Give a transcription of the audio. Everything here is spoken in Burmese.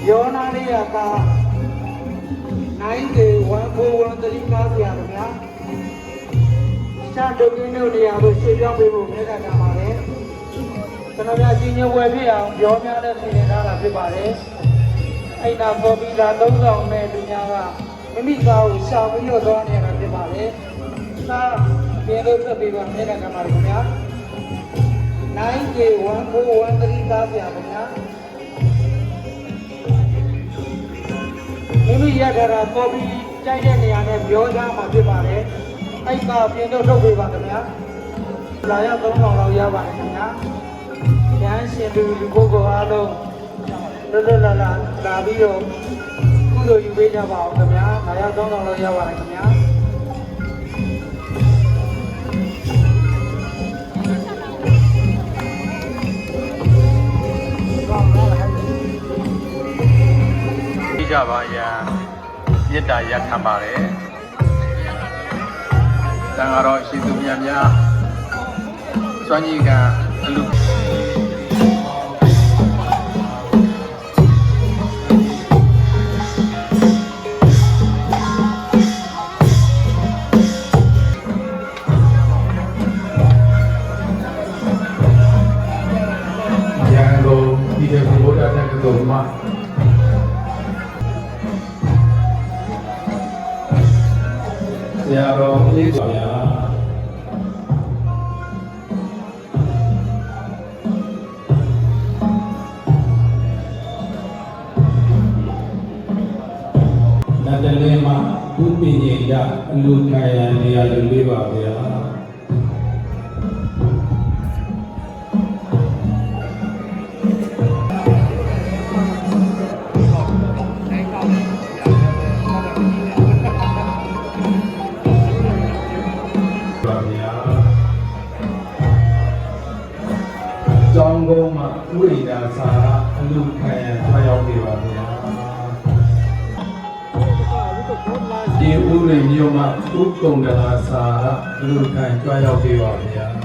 ယောနာရိယက91413ကားပြရဗျာရှားတုတ်ကင်းတို့နေရာကိုရှေ့ပြောင်းပေးဖို့မြဲတာကြပါလေကျွန်တော်များကြီးညိုဝယ်ဖြစ်အောင်ပြောများတဲ့စီစဉ်ထားတာဖြစ်ပါတယ်အဲ့နာပေါ်ပြီးလာ3000နဲ့လူများကမိမိကားကိုရှာပြီးတော့သွားနေရတာဖြစ်ပါတယ်သာပြင်းလို့ဆက်ပြီးတော့မြဲတာကြပါလေခင်ဗျာ91413ကားပြရခင်ဗျာမိမိရထားတာပေါ်ပြီးကြိုက်တဲ့နေရာနဲ့ပြောကြမှာဖြစ်ပါတယ်။အဲ့ကပြင်းတော့ထုတ်ပေးပါခင်ဗျာ။လာရောက်3000လောက်ရပါတယ်ခင်ဗျာ။ရဟန်းရှင်လူပုဂ္ဂိုလ်အားလုံးလွတ်လွတ်လပ်လပ်လာပြီးတော့ကုသိုလ်ယူပေးကြပါအောင်ခင်ဗျာ။လာရောက်3000လောက်ရပါတယ်ခင်ဗျာ။ကြပါရန်မေတ္တာရပ်ခံပါတယ်။တန်ဃာတော်ရှိသူများများစွမ်းကြီးကအလူရန်ကုန်ဒီတဲ့ဘုရားတက္ကသိုလ်မှာဆရာတော်လေးပါဗျာနတ်တလင်းမှာဥပ္ပညေယအလူခံရန်နေရာလူလေးပါဗျာကျောင်းကုန်းမှာဥရိဒါစာအလူခံရန်သွားရောက်နေပါဗျာဒီဥရိမြို့မှာဥက္ကုံဒလာစာအလူခံကြွားရောက်နေပါဗျာ